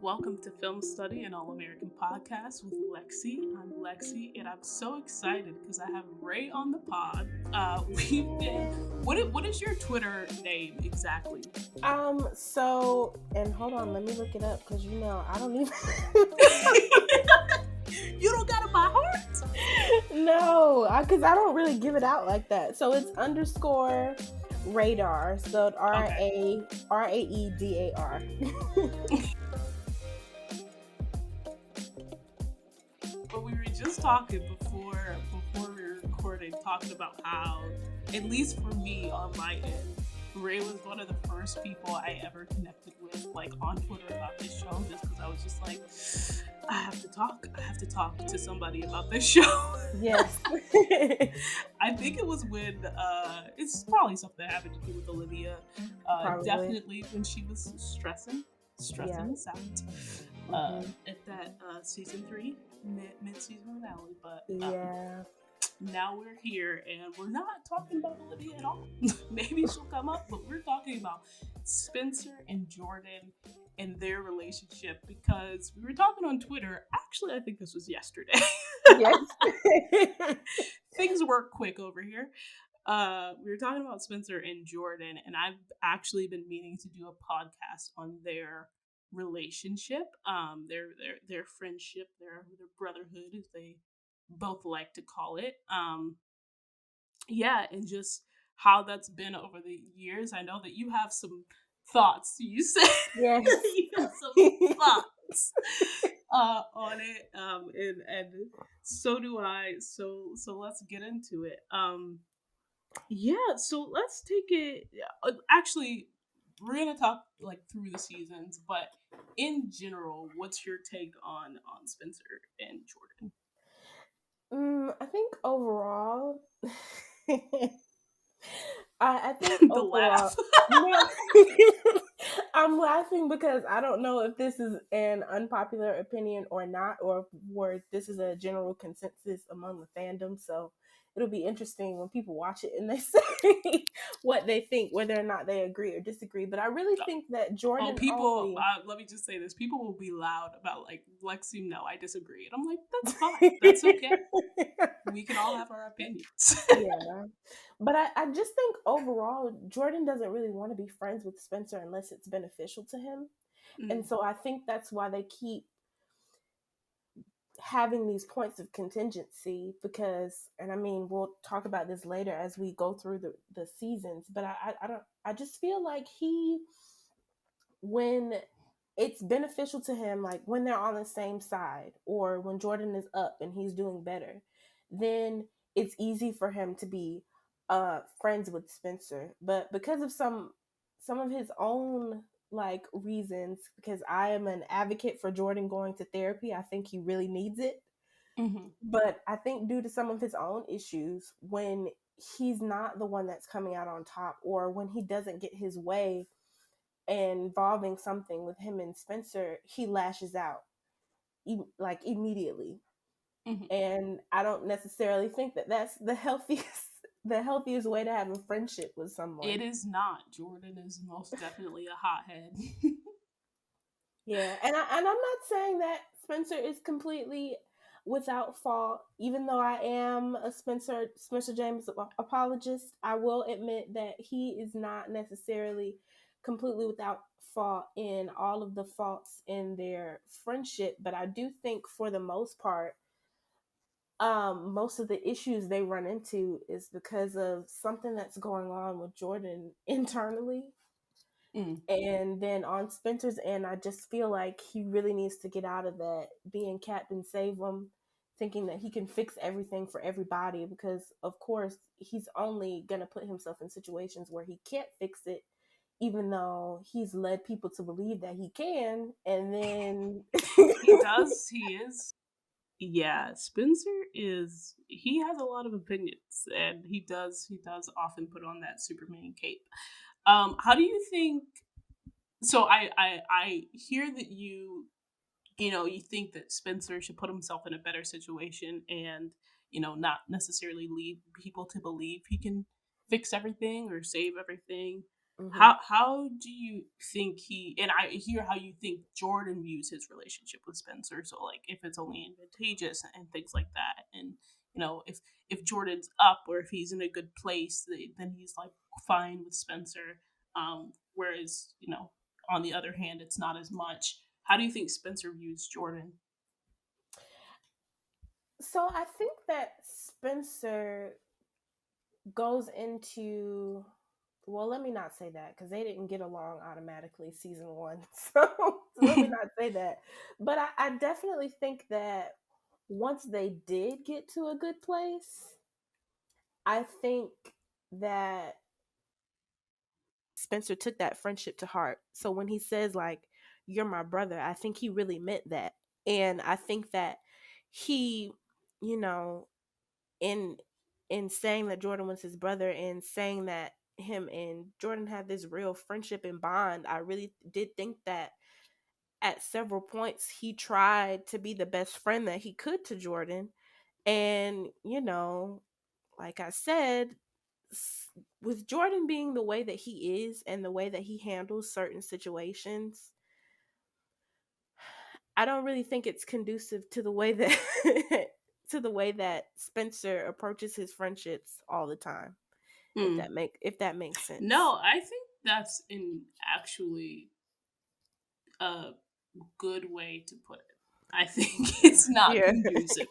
Welcome to Film Study, an All-American podcast with Lexi. I'm Lexi, and I'm so excited because I have Ray on the pod. We've been. What is your Twitter name exactly? And hold on, let me look it up because I don't even. You don't got it by heart? No, because I don't really give it out like that. So it's _ radar, spelled RAEDAR. But we were just talking before we were recording, talking about how, at least for me on my end, Ray was one of the first people I ever connected with, like on Twitter about this show, just because I was just like, I have to talk to somebody about this show. Yes. I think it was when it's probably something that happened to do with Olivia. Definitely when she was stressing us out at that season 3 mid-season finale. But now we're here and we're not talking about Olivia at all. Maybe she'll come up, but we're talking about Spencer and Jordan and their relationship, because we were talking on Twitter. Actually, I think this was yesterday. Yes. Things work quick over here. We were talking about Spencer and Jordan, and I've actually been meaning to do a podcast on their relationship, their friendship, their brotherhood, as they both like to call it. And just how that's been over the years. I know that you have some thoughts. You said Yes. you have some thoughts on it, and so do I. So let's get into it. So let's take it. Actually, we're gonna talk like through the seasons, but in general, what's your take on Spencer and Jordan? I think overall, I think The overall, laugh. I'm laughing because I don't know if this is an unpopular opinion or not, or this is a general consensus among the fandom. So it'll be interesting when people watch it and they say what they think, whether or not they agree or disagree. But I really think that Jordan. Let me just say this: people will be loud about like Lexi. No, I disagree, and I'm like, that's fine. That's okay. We can all have our opinions. Yeah. But I just think overall, Jordan doesn't really want to be friends with Spencer unless it's beneficial to him. And so I think that's why they keep having these points of contingency, because, and I mean, we'll talk about this later as we go through the seasons, but I just feel like when it's beneficial to him, like when they're on the same side or when Jordan is up and he's doing better, then it's easy for him to be friends with Spencer. But because of some of his own like reasons, because I am an advocate for Jordan going to therapy, I think he really needs it. Mm-hmm. But I think due to some of his own issues, when he's not the one that's coming out on top, or when he doesn't get his way involving something with him and Spencer, he lashes out like immediately. Mm-hmm. And I don't necessarily think that that's the healthiest way to have a friendship with someone. It is not. Jordan is most definitely a hothead. Yeah, and I'm not saying that Spencer is completely without fault. Even though I am a Spencer James apologist, I will admit that he is not necessarily completely without fault in all of the faults in their friendship. But I do think for the most part, most of the issues they run into is because of something that's going on with Jordan internally. And then on Spencer's end, I just feel like he really needs to get out of that being Captain Save him, thinking that he can fix everything for everybody, because of course he's only going to put himself in situations where he can't fix it, even though he's led people to believe that he can. And then he does. He is. Yeah, Spencer he has a lot of opinions, and he does often put on that Superman cape. How do you think, so I hear that you think that Spencer should put himself in a better situation and, not necessarily lead people to believe he can fix everything or save everything. How do you think he, and I hear how you think Jordan views his relationship with Spencer, so like if it's only advantageous and things like that, and if Jordan's up or if he's in a good place, then he's like fine with Spencer, whereas on the other hand it's not as much. How do you think Spencer views Jordan? So I think that Spencer goes into, well, let me not say that because they didn't get along automatically season one. So let me not say that. But I definitely think that once they did get to a good place, I think that Spencer took that friendship to heart. So when he says, like, you're my brother, I think he really meant that. And I think that he, you know, in saying that Jordan was his brother and saying that him and Jordan had this real friendship and bond, I really did think that at several points he tried to be the best friend that he could to Jordan. And, like I said, with Jordan being the way that he is and the way that he handles certain situations, I don't really think it's conducive to the way that to the way that Spencer approaches his friendships all the time. Hmm. If that makes sense. No, I think that's in actually a good way to put it. I think it's not Yeah. conducive.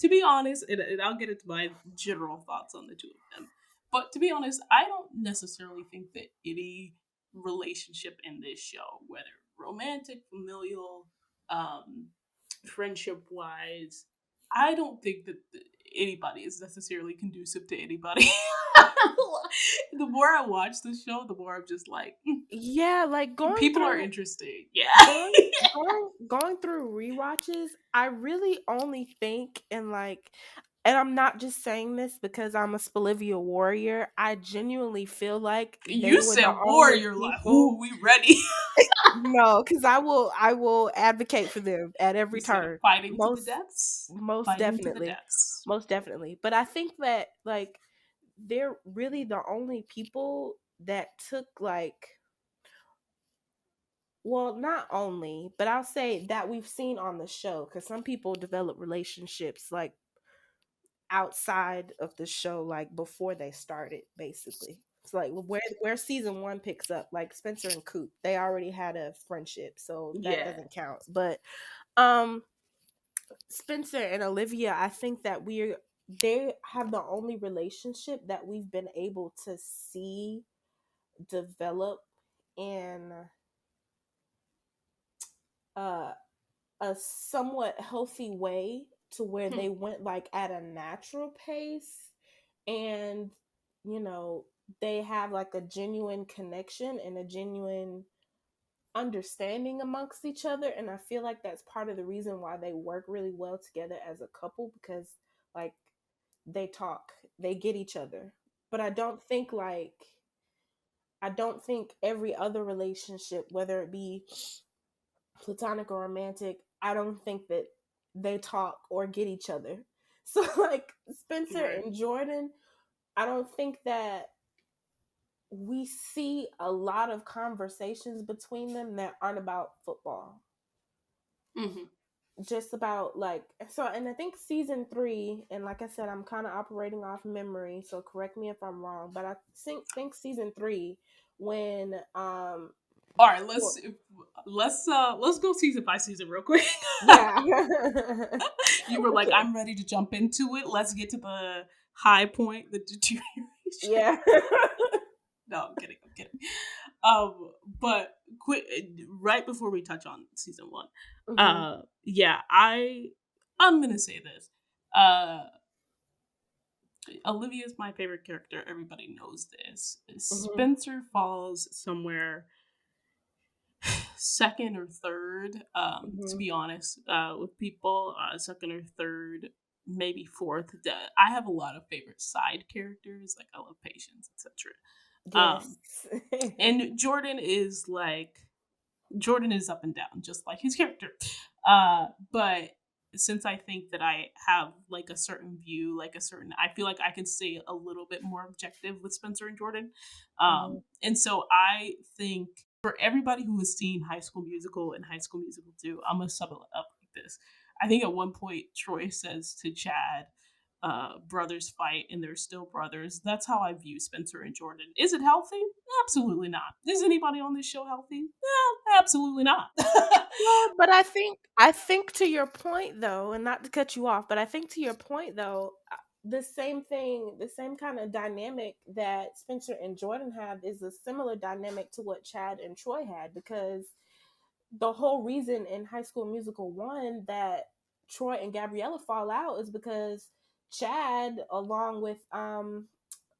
To be honest, and I'll get into my general thoughts on the two of them. But to be honest, I don't necessarily think that any relationship in this show, whether romantic, familial, um, friendship wise, I don't think that anybody is necessarily conducive to anybody. The more I watch the show, the more I'm just like, Yeah, like people are interesting. Yeah. going through rewatches, I really only think and I'm not just saying this because I'm a Spolivia warrior. I genuinely feel like they You were the said only warrior, like, people. ooh, we ready. No, because I will advocate for them at You every said turn. fighting to the Most deaths. most Fighting to the definitely. deaths. Most definitely. But I think that they're really the only people that took well, not only, but I'll say that we've seen on the show because some people develop relationships like outside of the show, like before they started, basically. It's like where season one picks up, like Spencer and Coop, they already had a friendship, so that Yeah. doesn't count. But um Spencer and Olivia, I think that they have the only relationship that we've been able to see develop in uh a somewhat healthy way to where Hmm. they went like at a natural pace, and you know they have like a genuine connection and a genuine understanding amongst each other, and I feel like that's part of the reason why they work really well together as a couple, because like they talk, they get each other. But I don't think every other relationship, whether it be platonic or romantic, I don't think that they talk or get each other. So like Spencer Right. and Jordan, I don't think that we see a lot of conversations between them that aren't about football. Mm-hmm. Just about like, so, and I think season three, and like I said, I'm kind of operating off memory, so correct me if I'm wrong, but I think season three, when All right, well, let's go season by season real quick. yeah. You were like, Okay. I'm ready to jump into it. Let's get to the high point, the deterioration. Yeah. No, I'm kidding. I'm kidding. But quick, right before we touch on season one, Hmm. yeah, I'm gonna say this. Uh, Olivia's my favorite character. Everybody knows this. Hmm. Spencer falls somewhere second or third. To Hmm. be honest, with people, second or third, maybe fourth. I have a lot of favorite side characters. Like I love Patience, etc. Yes. And Jordan is up and down, just like his character. But since I think that I have like a certain view, like a certain, I feel like I can stay a little bit more objective with Spencer and Jordan. Mhm. And so I think for everybody who has seen High School Musical and High School Musical 2, I'm gonna sum it up like this. I think at one point Troy says to Chad, brothers fight and they're still brothers. That's how I view Spencer and Jordan. Is it healthy? Absolutely not. Is anybody on this show healthy? Absolutely not. Well, but I think to your point though, and not to cut you off, but I think to your point though, the same thing, the same kind of dynamic that Spencer and Jordan have is a similar dynamic to what Chad and Troy had, because the whole reason in High School Musical 1 that Troy and Gabriella fall out is because Chad, along with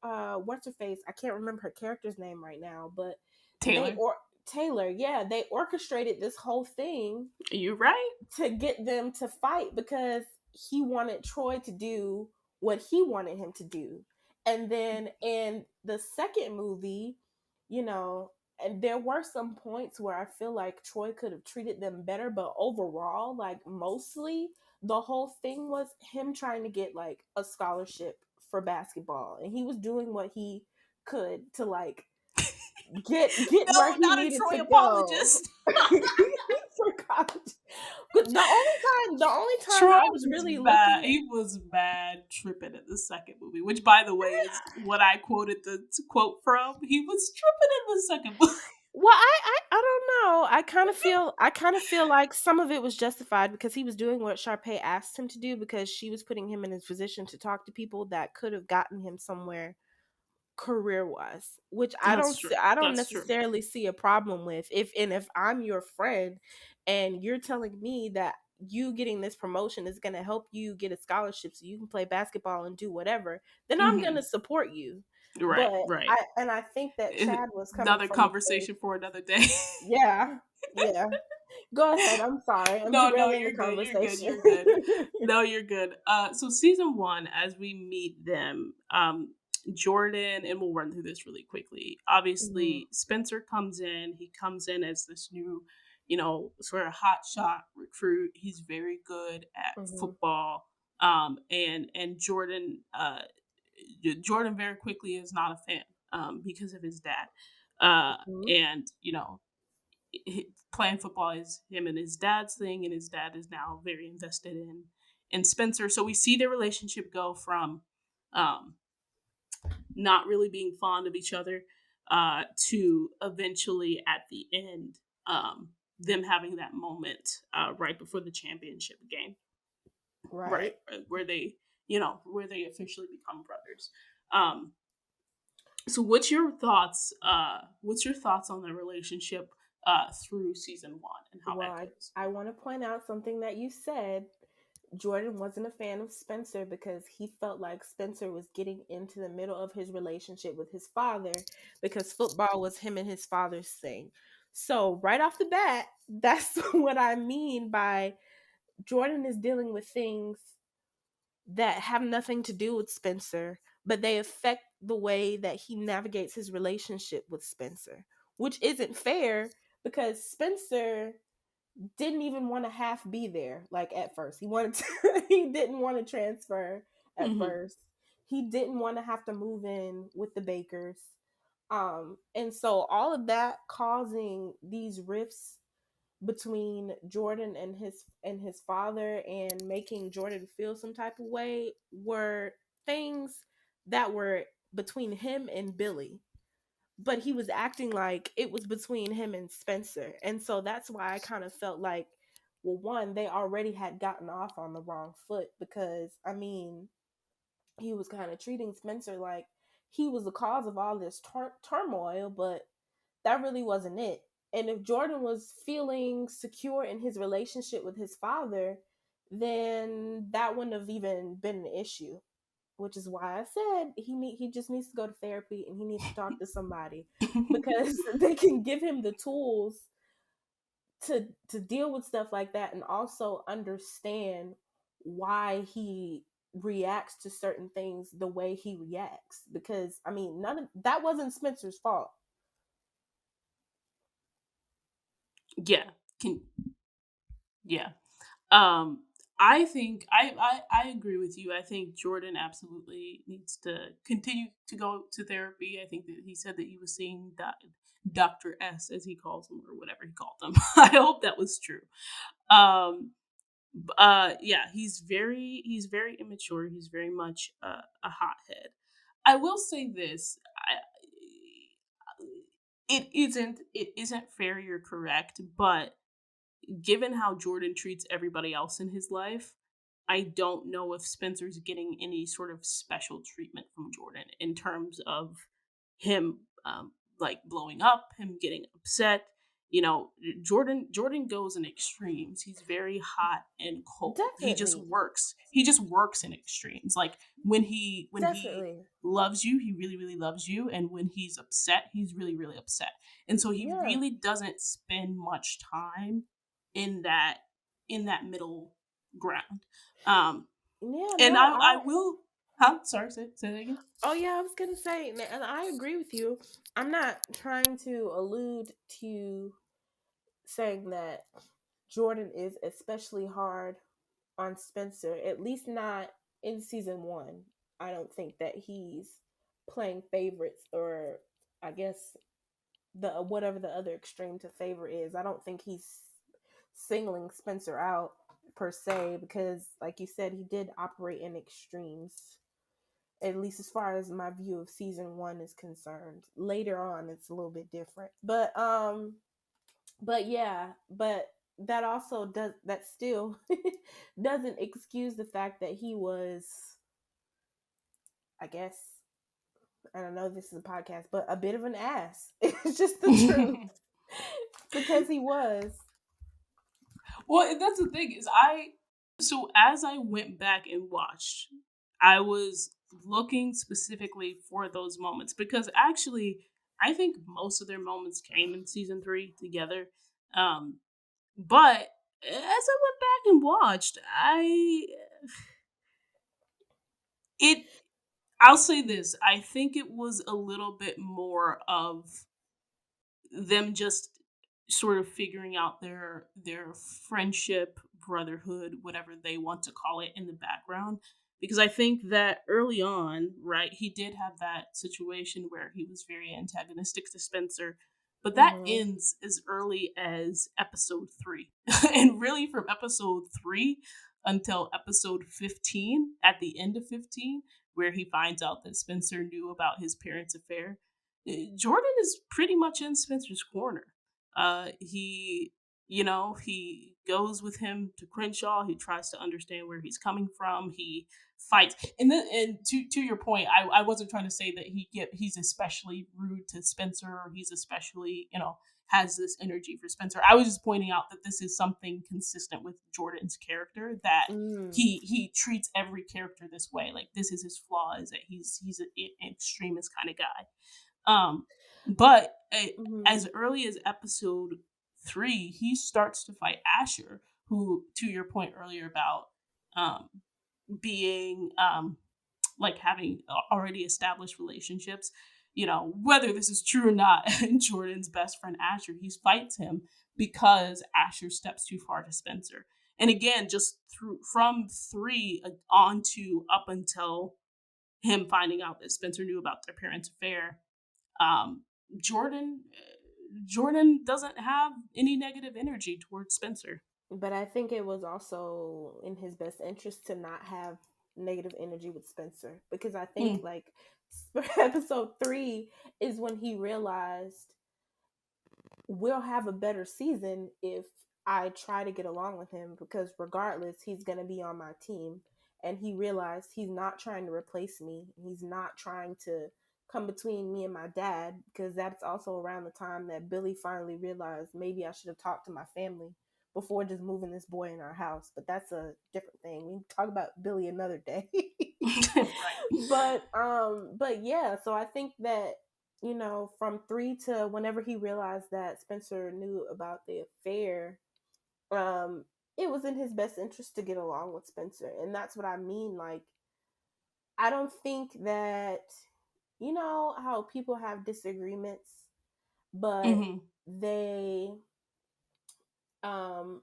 what's her face? I can't remember her character's name right now, but they Taylor, or Taylor, yeah, they orchestrated this whole thing you right? to get them to fight because he wanted Troy to do what he wanted him to do. And then in the second movie, you know, and there were some points where I feel like Troy could have treated them better, but overall, like mostly the whole thing was him trying to get like a scholarship for basketball, and he was doing what he could to like get where No, he not a needed to Troy go apologist. for college. But the only time Troy I was was really bad. looking He was bad tripping at the second movie, which, by the way, is what I quoted the quote from. He was tripping in the second movie. well, I don't know. I kind of feel like some of it was justified because he was doing what Sharpay asked him to do, because she was putting him in his position to talk to people that could have gotten him somewhere career wise, which That's true. I don't That's true. necessarily see a problem with. If I'm your friend and you're telling me that you getting this promotion is going to help you get a scholarship so you can play basketball and do whatever, then I'm going Hmm. to support you. Right, But right. I think that Chad was coming Another from a place. conversation for another day. Yeah, yeah. Go ahead. I'm sorry. I'm No, derailing the you're good. You're good. conversation. You're good. No, you're good. So season one, as we meet them, Jordan, and we'll run through this really quickly. Mhm, Obviously, Spencer comes in. He comes in as this new, sort of hot shot recruit. He's very good at mhm, football. And Jordan very quickly is not a fan, because of his dad. mhm. And playing football is him and his dad's thing, and his dad is now very invested in Spencer. So we see their relationship go from um, not really being fond of each other, to eventually at the end, them having that moment, right before the championship game, right, Right. where they where they officially become brothers. Um, so what's your thoughts on the relationship through season one and how Well, that I, goes? I want to point out something that you said. Jordan wasn't a fan of Spencer because he felt like Spencer was getting into the middle of his relationship with his father, because football was him and his father's thing. So, right off the bat, that's what I mean by Jordan is dealing with things that have nothing to do with Spencer, but they affect the way that he navigates his relationship with Spencer, which isn't fair because Spencer didn't even want to half be there like at first. He didn't want to transfer at Hmm. first. He didn't want to have to move in with the Bakers. And so all of that causing these rifts between Jordan and his father, and making Jordan feel some type of way, were things that were between him and Billy, but he was acting like it was between him and Spencer. And so that's why I kind of felt like, well, one, they already had gotten off on the wrong foot, because I mean, he was kind of treating Spencer like he was the cause of all this turmoil, but that really wasn't it. And if Jordan was feeling secure in his relationship with his father, then that wouldn't have even been an issue, which is why I said he just needs to go to therapy and he needs to talk to somebody, because they can give him the tools to deal with stuff like that, and also understand why he reacts to certain things the way he reacts, because I mean, none of that wasn't Spencer's fault. Yeah. Can yeah. Um, I think I agree with you. I think Jordan absolutely needs to continue to go to therapy. I think that he said that he was seeing Dr. S, as he calls him, or whatever he called him. I hope that was true. Um, yeah, he's very immature. He's very much a hothead. I will say this. It isn't fair. You're correct, but given how Jordan treats everybody else in his life, I don't know if Spencer's getting any sort of special treatment from Jordan in terms of him, like blowing up, him getting upset. You know, Jordan goes in extremes. He's very hot and cold. He just Definitely. works. He just works in extremes. Like when he Definitely. loves you, he really really loves you, and when he's upset, he's really really upset. And so he Yeah. really doesn't spend much time in that in that middle ground. Um, Yeah, and no, I will. Huh? Sorry, say that again. oh yeah, I was gonna say, and I agree with you. I'm not trying to allude to saying that Jordan is especially hard on Spencer, at least not in season one. I don't think that he's playing favorites, or I guess the whatever the other extreme to favor is. I don't think he's singling Spencer out per se, because like you said, he did operate in extremes, at least as far as my view of season one is concerned. Later on it's a little bit different, but yeah, but that also does that still doesn't excuse the fact that he was, I guess, I don't know if this is a podcast, but a bit of an ass. It's just the truth. Because he was. Well, and that's the thing is so as I went back and watched, I was looking specifically for those moments because actually I think most of their moments came in season 3 together. Um but as I went back and watched, I it I'll say this, I think it was a little bit more of them just sort of figuring out their friendship, brotherhood, whatever they want to call it in the background. Because I think that early on, right, he did have that situation where he was very antagonistic to Spencer, but that Mm-hmm. ends as early as episode 3. And really from episode 3 until episode 15, at the end of 15, where he finds out that Spencer knew about his parents' affair, Jordan is pretty much in Spencer's corner. He, he goes with him to Crenshaw. He tries to understand where he's coming from. He fights, and to your point, I wasn't trying to say that he's especially rude to Spencer or he's especially has this energy for Spencer. I was just pointing out that this is something consistent with Jordan's character that Mm. he treats every character this way. Like this is his flaw is that he's an extremist kind of guy. um, but Mm-hmm. as early as episode 3, he starts to fight Asher, who, to your point earlier about um, being like having already established relationships, whether this is true or not, Jordan's best friend Asher, he fights him because Asher steps too far to Spencer. And again, just through from 3 on to up until him finding out that Spencer knew about their parents' affair, um, Jordan Jordan doesn't have any negative energy towards Spencer. But I think it was also in his best interest to not have negative energy with Spencer, because I think Mm. like episode 3 is when he realized we'll have a better season if I try to get along with him, because regardless, he's going to be on my team. And he realized he's not trying to replace me. He's not trying to come between me and my dad, because that's also around the time that Billy finally realized maybe I should have talked to my family before just moving this boy in our house. But that's a different thing. We can talk about Billy another day. Right. But yeah, so I think that, from 3 to whenever he realized that Spencer knew about the affair, um, it was in his best interest to get along with Spencer. And that's what I mean. Like, I don't think that, how people have disagreements, but Hmm. they, um,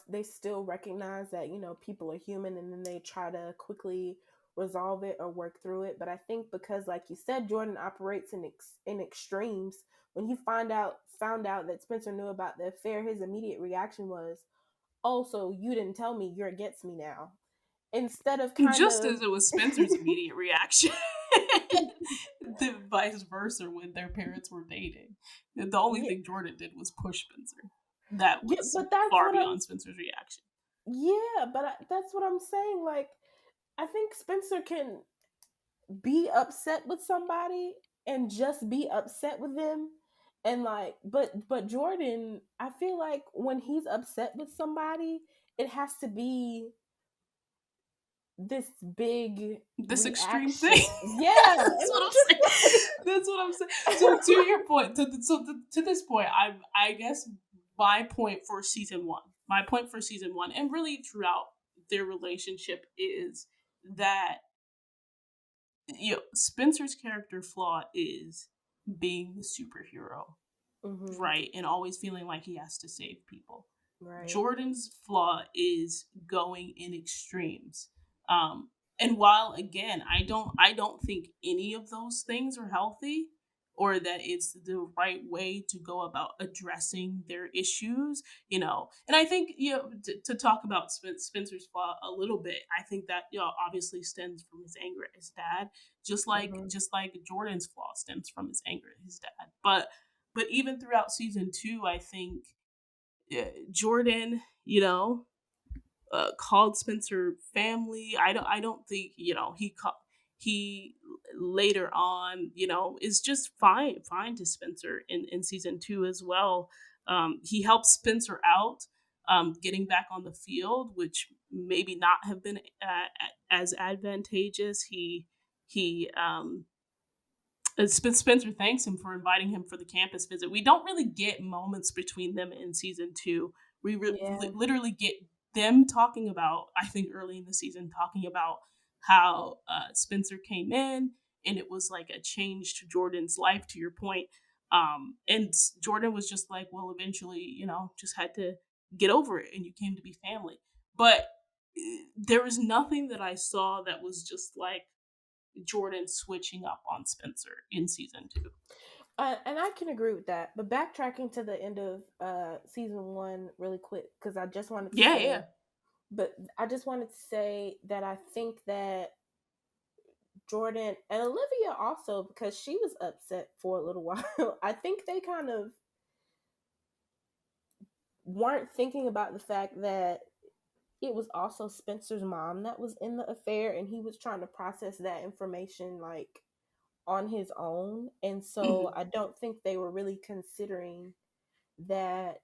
they still recognize that, you know, people are human, and then they try to quickly resolve it or work through it. But I think because, like you said, Jordan operates in extremes. When he found out that Spencer knew about the affair, his immediate reaction was, "Oh, so you didn't tell me? You're against me now." Instead of kind Just of as it was Spencer's immediate reaction. The vice versa when their parents were dating. The only yeah, thing Jordan did was push Spencer. That yeah, was but that's far what I'm beyond Spencer's reaction. yeah, but that's what I'm saying. Like, I think Spencer can be upset with somebody and just be upset with them, and like, but Jordan, I feel like when he's upset with somebody, it has to be this big This extreme thing. reaction. Yeah, and That's what I'm I'm just saying. That's what I'm saying. So to your point, to this point, I guess my point for season one, and really throughout their relationship is that, you know, Spencer's character flaw is being the superhero, hmm right, and always feeling like he has to save people. right. Jordan's flaw is going in extremes. Um, and while again, I don't think any of those things are healthy or that it's the right way to go about addressing their issues, you know. And I think, you know, to talk about Spencer's flaw a little bit, I think that, you know, obviously stems from his anger at his dad, hmm just like Jordan's flaw stems from his anger at his dad. But even throughout season two, I think Jordan, you know, called Spencer family. I don't think, you know, he later on, you know, is just fine to Spencer in season two as well. He helps Spencer out, getting back on the field, which maybe not have been as advantageous. He Spencer thanks him for inviting him for the campus visit. We don't really get moments between them in season two. We Yeah, literally get them talking about, I think early in the season, talking about how Spencer came in and it was like a change to Jordan's life, to your point. And Jordan was just like, well, eventually, you know, just had to get over it and you came to be family. But there was nothing that I saw that was just like Jordan switching up on Spencer in season two. and I can agree with that. But backtracking to the end of season one, really quick, because I just wanted to Yeah, yeah. say, but I just wanted to say that I think that Jordan and Olivia also, because she was upset for a little while. I think they kind of weren't thinking about the fact that it was also Spencer's mom that was in the affair, and he was trying to process that information like on his own. And so Mhm. I don't think they were really considering that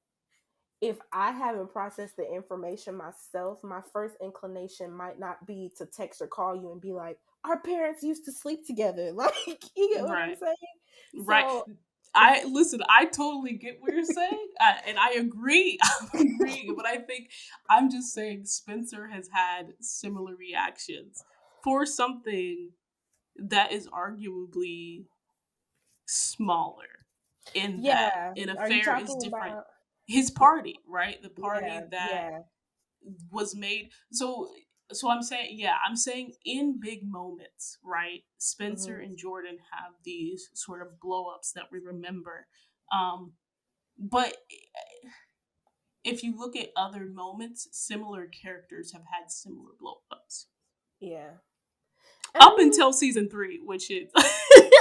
if I haven't processed the information myself, my first inclination might not be to text or call you and be like, our parents used to sleep together. Like, you get what I'm Right, saying? right. So, I listen. I totally get what you're saying, and I agree. I'm agreeing, but I think I'm just saying Spencer has had similar reactions for something that is arguably smaller. In that yeah. an Are you affair is talking different. about? His party, right? The Yeah, party that yeah. was made. So I'm saying, yeah, I'm saying in big moments, right? Spencer hmm and Jordan have these sort of blow ups that we remember. But if you look at other moments, similar characters have had similar blow ups Yeah. And I up mean, until season three, which is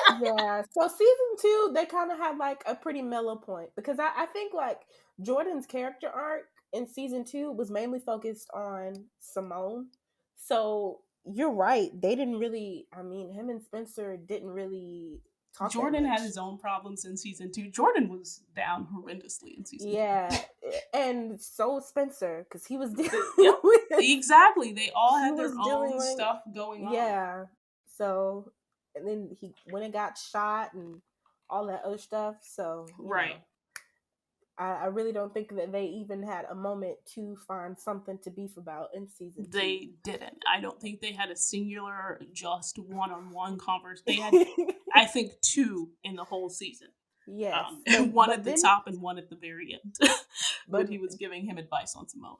yeah. So season two, they kind of had like a pretty mellow point, because I think like Jordan's character arc in season two was mainly focused on Simone. So you're right. They didn't really, I mean, him and Spencer didn't really talk that JoRdan had much. his own problems in season two. Jordan was down horrendously in season two. Yeah. And so was Spencer, because he was dealing Yep, with, exactly. They all he had their was dealing own with, stuff going on. yeah. So, and then he went and got shot and all that other stuff. So, you Right. know, I really don't think that they even had a moment to find something to beef about in season two. They didn't. I don't think they had a singular, just one on one converse. They had, I think, two in the whole season. Yes, One at but the then top and one at the very end when but he was giving him advice on Simone.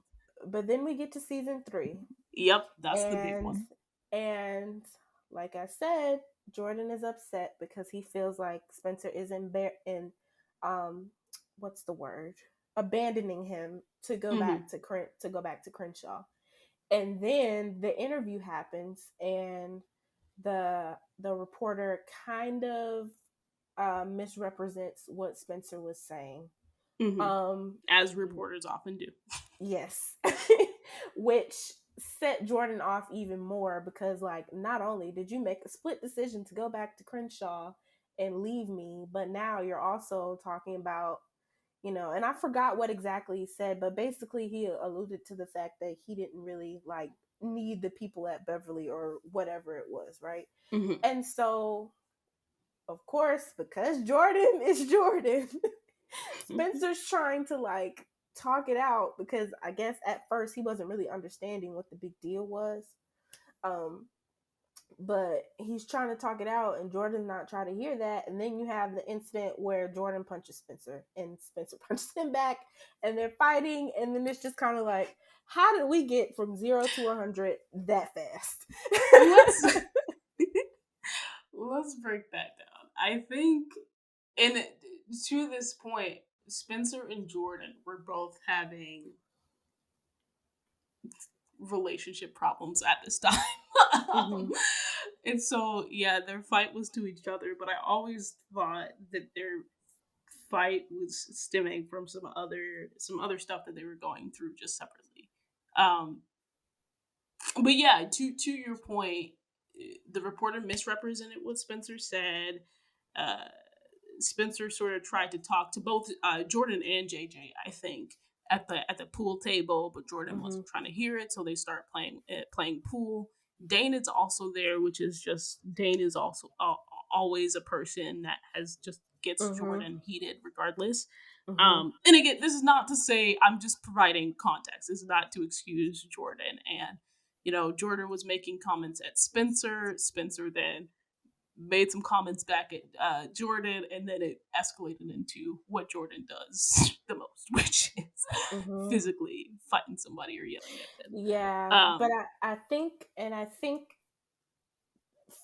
but then we get to season 3, Yep, that's the big and one. and like I said, Jordan is upset because he feels like Spencer is in um what's the word, abandoning him to go back to Crenshaw. And then the interview happens, and the reporter kind of misrepresents what Spencer was saying. As reporters often do. Yes. Which set Jordan off even more, because like, not only did you make a split decision to go back to Crenshaw and leave me, but now you're also talking about, and I forgot what exactly he said, but basically he alluded to the fact that he didn't really like need the people at Beverly or whatever it was, right? And so, of course, because Jordan is Jordan, Spencer's trying to like talk it out, because I guess at first he wasn't really understanding what the big deal was. But he's trying to talk it out, and Jordan's not trying to hear that. And then you have the incident where Jordan punches Spencer, and Spencer punches him back, and they're fighting. And then it's just kind of like, how did we get from 0 to 100 that fast? Let's break that down. I think, and to this point, Spencer and Jordan were both having relationship problems at this time. And so, yeah, their fight was to each other, but I always thought that their fight was stemming from some other stuff that they were going through just separately. But yeah, to your point, the reporter misrepresented what Spencer said. Spencer sort of tried to talk to both Jordan and JJ, I think, at the pool table, but Jordan wasn't trying to hear it, so they start playing pool. Dane is also there, which is just, Dane is also always a person that has just gets Jordan heated regardless. And again, this is not to say, I'm just providing context. This is not to excuse Jordan. And Jordan was making comments at Spencer. Spencer then made some comments back at Jordan, and then it escalated into what Jordan does the most, which is physically fighting somebody or yelling at them. Yeah, but I think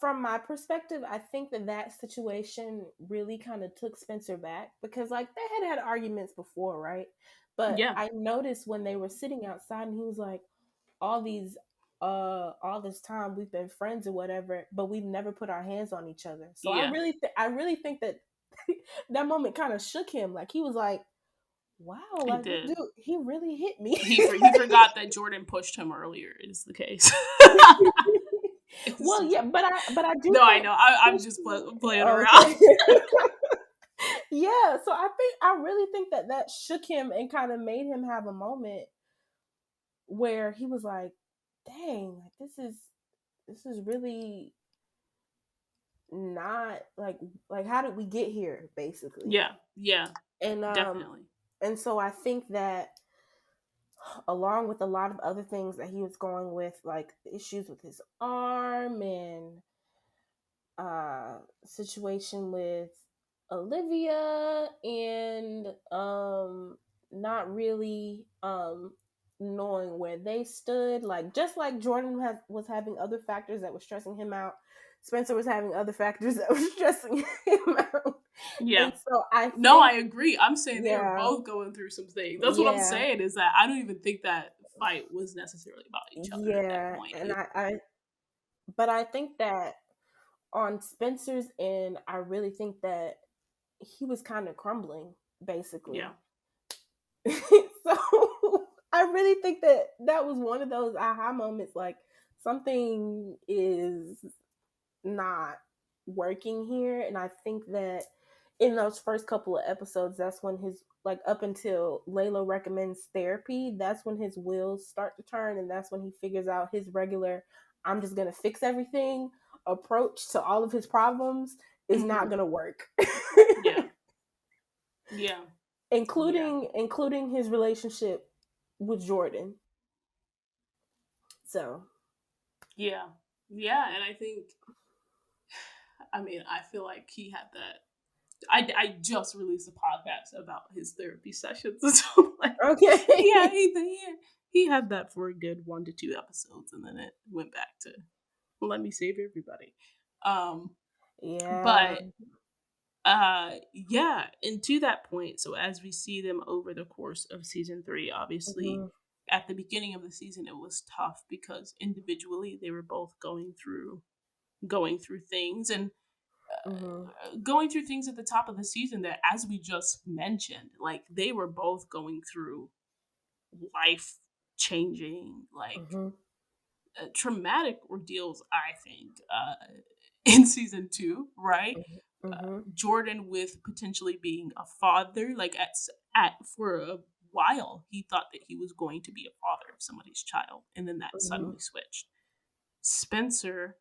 from my perspective, I think that situation really kind of took Spencer back, because like they had arguments before, right? But yeah, I noticed when they were sitting outside, and he was like, all this time we've been friends or whatever, but we've never put our hands on each other. So yeah. I really think that that moment kind of shook him. Like he was like, wow, like this dude, he really hit me. He forgot that Jordan pushed him earlier, is the case. Well, yeah, but I do. No, I know. I'm just playing around. Yeah, so I really think that shook him and kind of made him have a moment where he was like, dang, like this is really not like how did we get here, basically. Yeah, and definitely. And so I think that, along with a lot of other things that he was going with, like issues with his arm and situation with Olivia, and not really knowing where they stood, like just like Jordan was having other factors that were stressing him out, Spencer was having other factors that were stressing him out. Yeah. And so I agree. I'm saying they were both going through some things. That's what I'm saying, is that I don't even think that fight was necessarily about each other at that point. And but I think that on Spencer's end, I really think that he was kind of crumbling, basically. Yeah. So I really think that was one of those aha moments, like something is not working here. And I think that in those first couple of episodes, that's when his, like, up until Layla recommends therapy, that's when his wheels start to turn, and that's when he figures out his regular, I'm just gonna fix everything approach to all of his problems is not gonna work. Yeah. Including his relationship with Jordan. So yeah, and I think, I mean, I feel like he had that I just released a podcast about his therapy sessions. So like, Okay. yeah, he had that for a good 1 to 2 episodes, and then it went back to let me save everybody. Um, Yeah. but yeah, and to that point, so as we see them over the course of season 3, obviously Mm-hmm. at the beginning of the season it was tough because individually they were both going through things, and Mm-hmm. going through things at the top of the season that, as we just mentioned, like they were both going through life changing, like Mm-hmm. traumatic ordeals, I think, in season 2, right? Mm-hmm. Jordan with potentially being a father, like at for a while he thought that he was going to be a father of somebody's child, and then that Mm-hmm. suddenly switched. Spencer,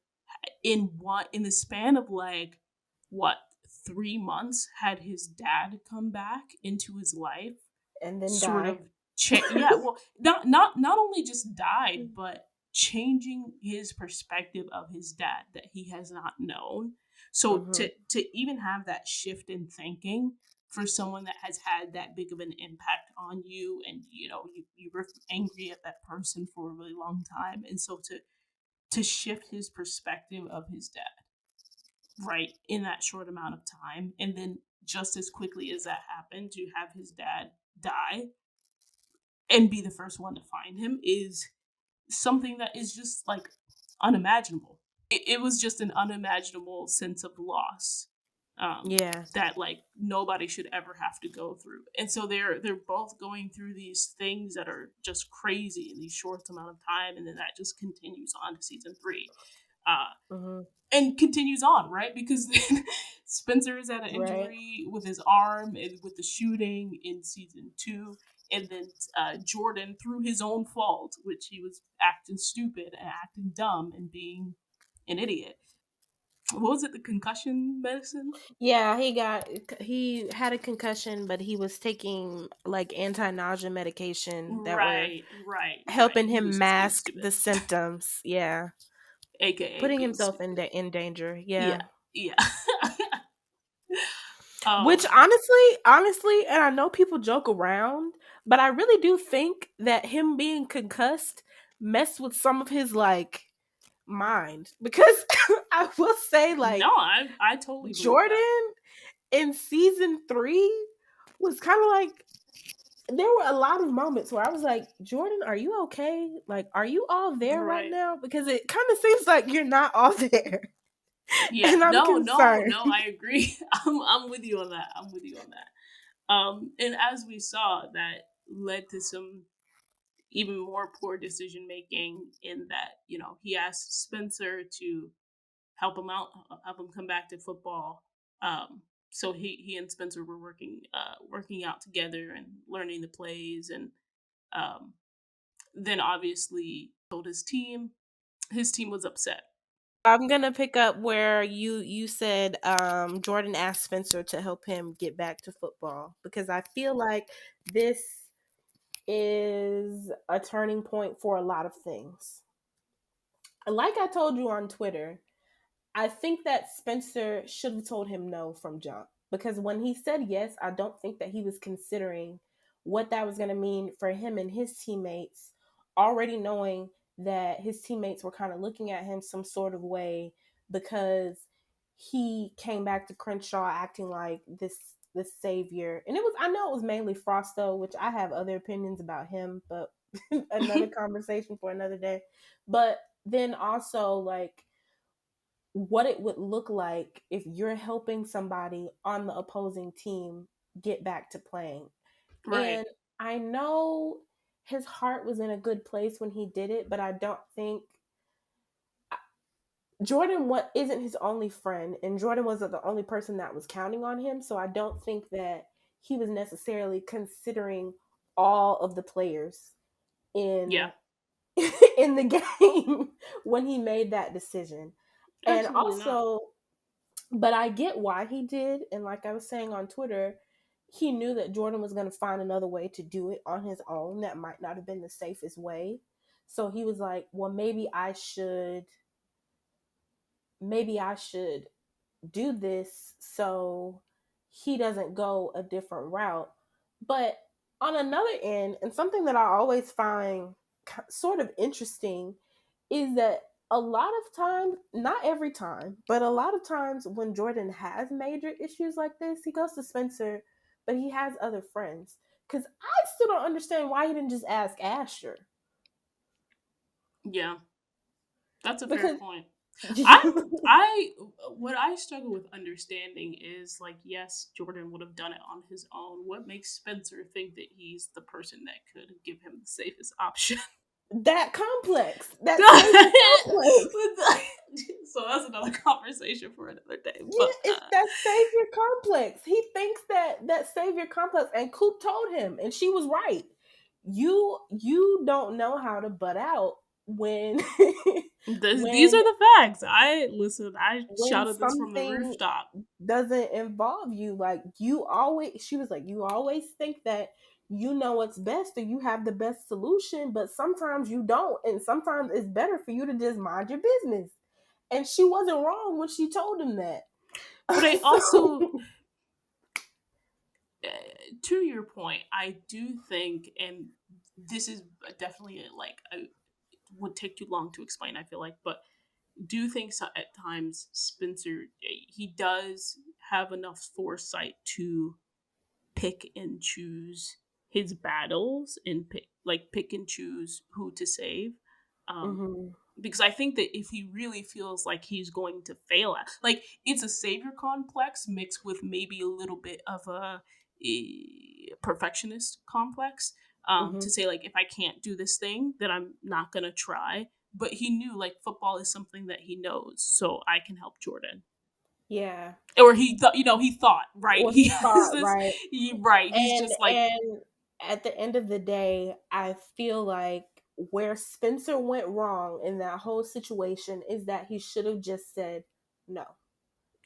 in the span of like what 3 months, had his dad come back into his life, And then sort of die. yeah, well, not only just died, but changing his perspective of his dad that he has not known. So Mm-hmm. to even have that shift in thinking for someone that has had that big of an impact on you, and you were angry at that person for a really long time, and so to shift his perspective of his dad right in that short amount of time, and then just as quickly as that happened to have his dad die and be the first one to find him, is something that is just like unimaginable. It was just an unimaginable sense of loss, Yeah. that like nobody should ever have to go through. And so they're both going through these things that are just crazy in these short amount of time, and then that just continues on to season 3. Uh, Mm-hmm. and continues on, right? Because then Spencer is at an Right. injury with his arm and with the shooting in season 2. And then Jordan, through his own fault, which he was acting stupid and acting dumb and being an idiot. What was it? The concussion medicine? Yeah, he had a concussion, but he was taking like anti-nausea medication that were Right, right, right. helping He him was just being mask stupid, the symptoms. Yeah. aka Putting being himself stupid. in danger. Yeah, Yeah. yeah. Which um, honestly, and I know people joke around, but I really do think that him being concussed messed with some of his like mind, because I will say no, like I totally believe that. Jordan in season 3 was kind of like, there were a lot of moments where I was like, Jordan, are you okay? Like, are you all there right Right. now? Because it kind of seems like you're not all there. Yeah, And I'm no, no, concerned. no, I agree. I'm with you on that. I'm with you on that. And as we saw, that led to some even more poor decision making, in that, he asked Spencer to help him out, help him come back to football. So he and Spencer were working out together and learning the plays, and um, then obviously told his team. His team was upset. I'm gonna pick up where you said Jordan asked Spencer to help him get back to football, because I feel like this is a turning point for a lot of things. Like I told you on Twitter, I think that Spencer should have told him no from jump, because when he said yes, I don't think that he was considering what that was going to mean for him and his teammates, already knowing that his teammates were kind of looking at him some sort of way because he came back to Crenshaw acting like this savior. And it was, I know it was mainly Frosto, which I have other opinions about him, but another conversation for another day. But then also like what it would look like if you're helping somebody on the opposing team get back to playing. Right. And I know his heart was in a good place when he did it, but I don't think Jordan what isn't his only friend, and Jordan wasn't the only person that was counting on him, so I don't think that he was necessarily considering all of the players Yeah. in in the game when he made that decision. And Absolutely not. also, but I get why he did. And like I was saying on Twitter, he knew that Jordan was going to find another way to do it on his own that might not have been the safest way. So he was like, well, maybe I should do this so he doesn't go a different route. But on another end, and something that I always find sort of interesting is that a lot of times, not every time, but a lot of times when Jordan has major issues like this, he goes to Spencer, but he has other friends. Because I still don't understand why he didn't just ask Asher. Yeah, that's a fair Because point. I what I struggle with understanding is like, yes, Jordan would have done it on his own. What makes Spencer think that he's the person that could give him the safest option? that complex, that savior complex. So that's another conversation for another day. Yeah, But it's that savior complex. He thinks that savior complex, and Coop told him, and she was right. You don't know how to butt out when these when are the facts. I when shouted this from the something rooftop. doesn't involve you. Like you always, she was like, you always think that you know what's best or you have the best solution, but sometimes you don't, and sometimes it's better for you to just mind your business. And she wasn't wrong when she told him that. But I So, also, to your point, I do think, and this is definitely like would take too long to explain. I feel like, but do think so at times Spencer he does have enough foresight to pick and choose his battles and pick and choose who to save. Um, mhm, because I think that if he really feels like he's going to fail at, like, it's a savior complex mixed with maybe a little bit of a perfectionist complex. To mhm, say like, if I can't do this thing, then I'm not gonna try. But he knew like football is something that he knows, so I can help Jordan. yeah. Or he thought, he thought, right? Well, He he has thought this, right, right? He's and just like, and at the end of the day, I feel like where Spencer went wrong in that whole situation is that he should have just said no.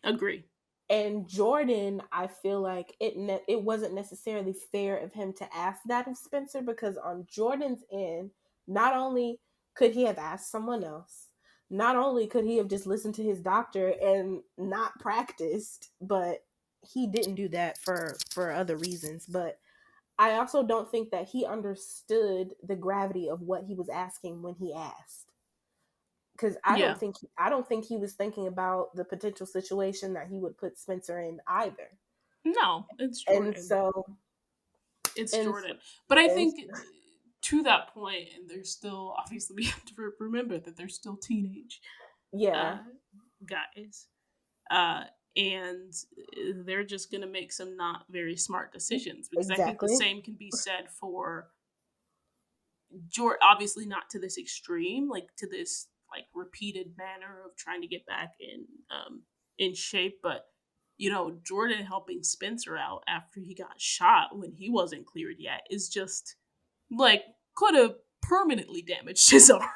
agree. And Jordan, I feel like it wasn't necessarily fair of him to ask that of Spencer, because on Jordan's end, not only could he have asked someone else, not only could he have just listened to his doctor and not practiced, but he didn't do that for other reasons. But I also don't think that he understood the gravity of what he was asking when he asked, because Yeah. I don't think he was thinking about the potential situation that he would put Spencer in either. No, it's And Jordan. so It's and so, Jordan. But I and think to that point, and there's still, obviously, we have to remember that they're still teenage yeah, uh, guys. Uh, and they're just going to make some not very smart decisions, because I think the exactly. same can be said for Jordan. Obviously, not to this extreme, like to this like repeated manner of trying to get back in shape, but Jordan helping Spencer out after he got shot when he wasn't cleared yet is just like could have permanently damaged his arm.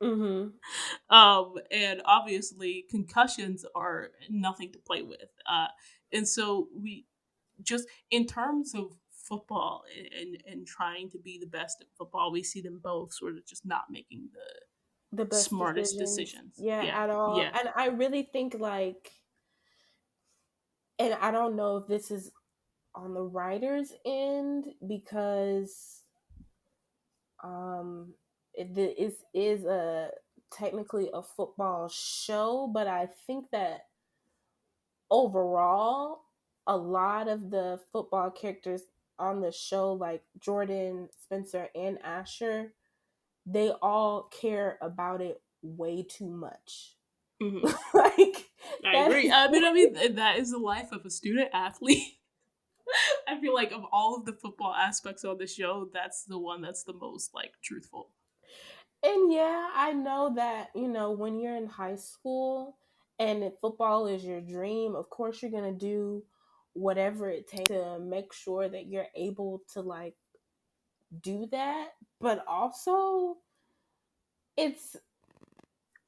Mm-hmm. And obviously concussions are nothing to play with. And so we just, in terms of football and trying to be the best at football, we see them both sort of just not making the The best smartest decisions, decisions. yeah, Yeah, at all. yeah, And I really think like, and I don't know if this is on the writer's end, because is a technically a football show, but I think that overall, a lot of the football characters on the show, like Jordan, Spencer, and Asher, they all care about it way too much. hmm Like I that agree. is, I mean, that is the life of a student athlete. I feel like of all of the football aspects on the show, that's the one that's the most like truthful. and yeah, I know that, when you're in high school and if football is your dream, of course you're gonna do whatever it takes to make sure that you're able to like do that. But also, it's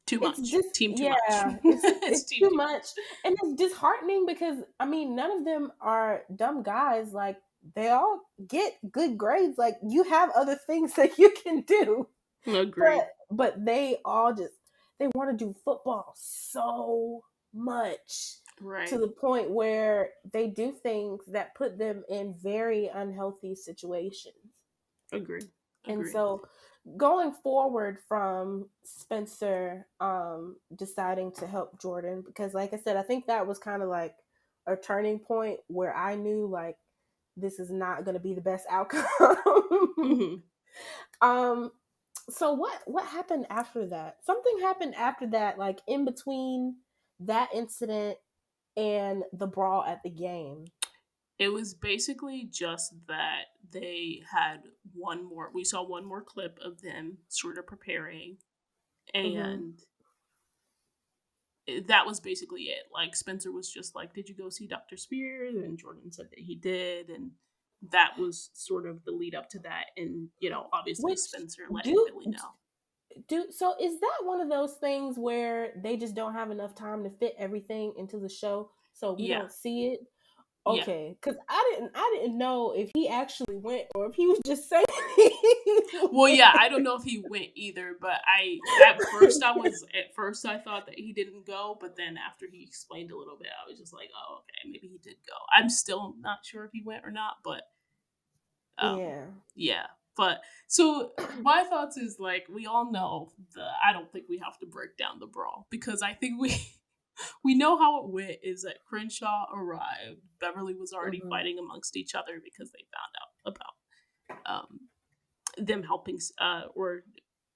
Too it's much. just, Team too much. yeah, It's it's team too too much, much. and it's disheartening because I mean none of them are dumb guys. Like they all get good grades. Like you have other things that you can do, Agreed. but they all just they want to do football so much. to Right. the point where they do things that put them in very unhealthy situations. Agree. And Agree. so going forward from Spencer deciding to help Jordan, because like I said, I think that was kind of like a turning point where I knew like this is not going to be the best outcome. Mm-hmm. um so what happened after that? Something happened after that, like in between that incident and the brawl at the game. It was basically just that they had we saw one more clip of them sort of preparing, Mhm. and that was basically it. Like Spencer was just like, "Did you go see Dr. Spears?" And Jordan said that he did, and that was sort of the lead up to that. And obviously Which Spencer letting do Billy know. so is that one of those things where they just don't have enough time to fit everything into the show so we Yeah, don't see it? yeah. Okay, because I didn't know if he actually went or if he was just saying he Well, went. yeah, I don't know if he went either, but at first I thought that he didn't go, but then after he explained a little bit, I was just like, oh, okay, maybe he did go. I'm still not sure if he went or not, but um, Yeah. yeah. But so my thoughts is like we all know I don't think we have to break down the brawl because I think we we know how it went is that Crenshaw arrived. Beverly was already Hmm. fighting amongst each other because they found out about them helping or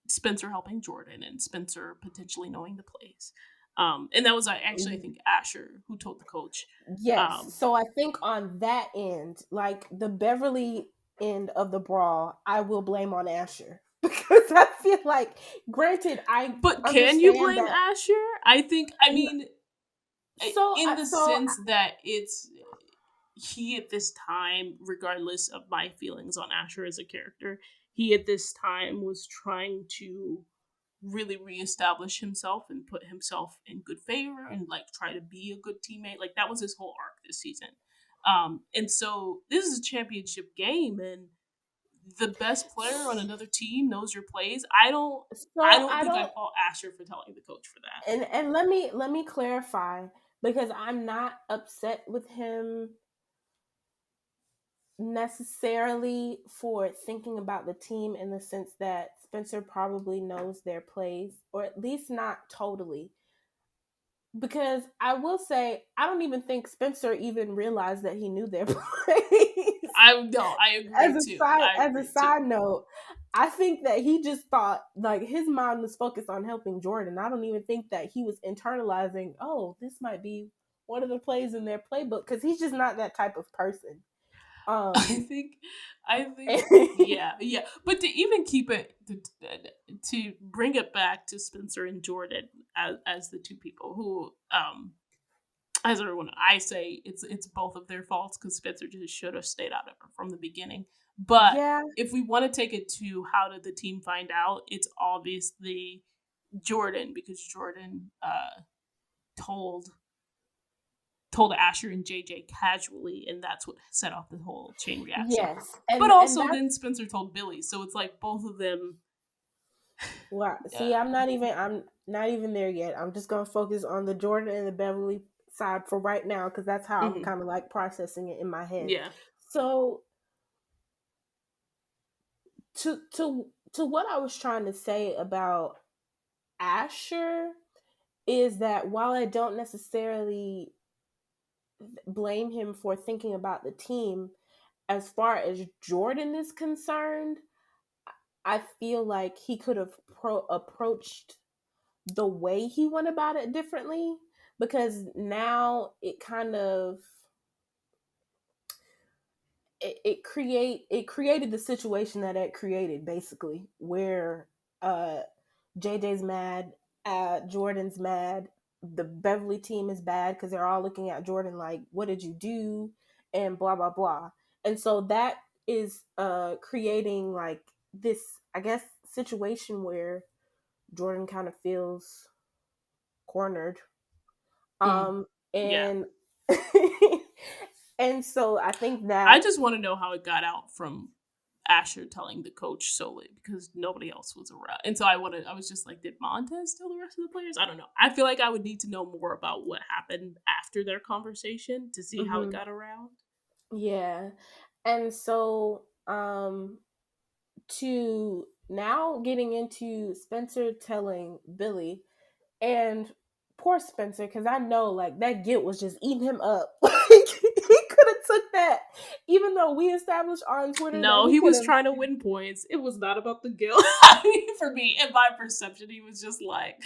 Spencer helping Jordan and Spencer potentially knowing the place. And that was actually I think Asher who told the coach. Yes. Um, So I think on that end, like the Beverly end of the brawl, I will blame on Asher because I feel like, granted, I but can you understand blame that. Asher? I think I mean So, in the so sense that it's he at this time, regardless of my feelings on Asher as a character, he at this time was trying to really reestablish himself and put himself in good favor and like try to be a good teammate. Like that was his whole arc this season. And so this is a championship game and the best player on another team knows your plays. I so don't I think I don't, fault Asher for telling the coach for that. and let me clarify, because I'm not upset with him necessarily for thinking about the team, in the sense that Spencer probably knows their plays, or at least not totally. Because I will say, I don't even think Spencer even realized that he knew their plays. I no, I agree too. I As a agree too. side note, I think that he just thought like his mind was focused on helping Jordan. I don't even think that he was internalizing, oh, this might be one of the plays in their playbook, because he's just not that type of person. I Um think, yeah, yeah. But to even keep it to bring it back to Spencer and Jordan as the two people who, as everyone, I say it's both of their faults because Spencer just should have stayed out of it from the beginning. But yeah, if we want to take it to how did the team find out, it's obviously Jordan because Jordan told told Asher and JJ casually, and that's what set off the whole chain reaction. yes, But and also, that's then Spencer told Billy, so it's like both of them. why. Uh, See, I'm not even there yet. I'm just gonna focus on the Jordan and the Beverly side for right now, because that's how I'm mhm, kind of like processing it in my head. yeah, So to what I was trying to say about Asher is that while I don't necessarily blame him for thinking about the team, as far as Jordan is concerned, I feel like he could have approached the way he went about it differently, because now it kind of it created the situation that it created, basically, where uh JJ's mad, Jordan's mad, the Beverly team is bad because they're all looking at Jordan like, what did you do, and blah blah blah. And so that is creating like this, I guess, situation where Jordan kind of feels cornered. mm, um yeah. and and so I think I that just want to know how it got out from. Asher telling the coach solely because nobody else was around. And so I was just like, did Montez tell the rest of the players? I don't know. I feel like I would need to know more about what happened after their conversation to see how it got around. Yeah. And so to now getting into Spencer telling Billy, and poor Spencer, because I know like that guilt was just eating him up. He could have took that, even though we established on Twitter that No, he he could was have. trying to win points. It was not about the guilt. I mean, for me, in my perception, he was just like,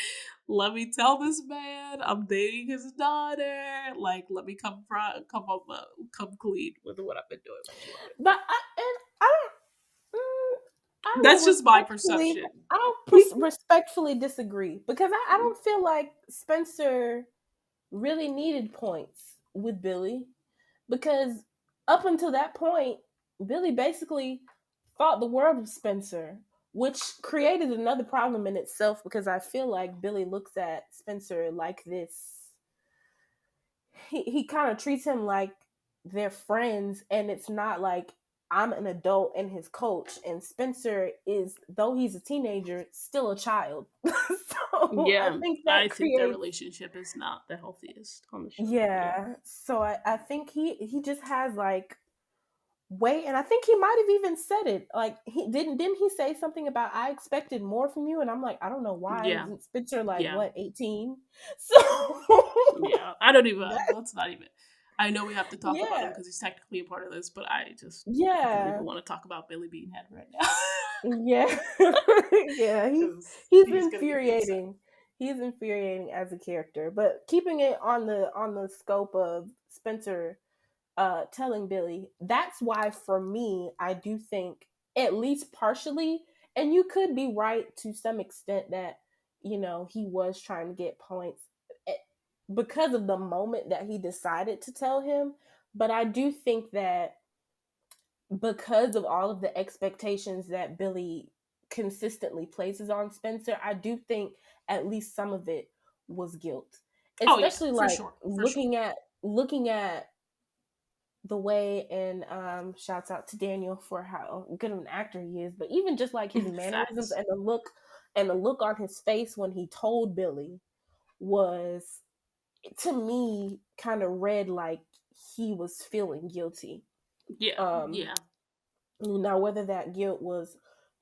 "Let me tell this man I'm dating his daughter. Like, let me come clean with what I've been doing with Jordan." But I don't. I will That's just my respectfully. perception. I'll respectfully disagree because I don't feel like Spencer really needed points with Billy, because up until that point, Billy basically thought the world of Spencer, which created another problem in itself because I feel like Billy looks at Spencer like this. He kind of treats him like they're friends, and it's not like I'm an adult and his coach, and Spencer is, though he's a teenager, still a child. So I Yeah, think I that think their creates. relationship is not the healthiest on the show. Yeah. So I think he just has like way, and I think he might have even said it. Like didn't he say something about I expected more from you? And I'm like, I don't know why. Yeah, Isn't Spencer like yeah, what, 18? So yeah. I don't even. that, Let's not even. I know we have to talk about him yeah. because he's technically a part of this, but I don't even Yeah. want to talk about Billy Beanhead right now. Yeah. Yeah, Because he's he's gonna get me upset. infuriating. He's infuriating as a character. But keeping it on the scope of Spencer telling Billy, that's why for me I do think, at least partially, and you could be right to some extent, that he was trying to get points eh, because of the moment that he decided to tell him. But I do think that because of all of the expectations that Billy consistently places on Spencer, I do think at least some of it was guilt. Oh yeah, Especially for like sure, for sure. looking at the way, and shouts out to Daniel for how good of an actor he is, but even just like his mannerisms Facts. and the look on his face when he told Billy was, to me, kind of read like he was feeling guilty. Yeah, Um yeah. Now, whether that guilt was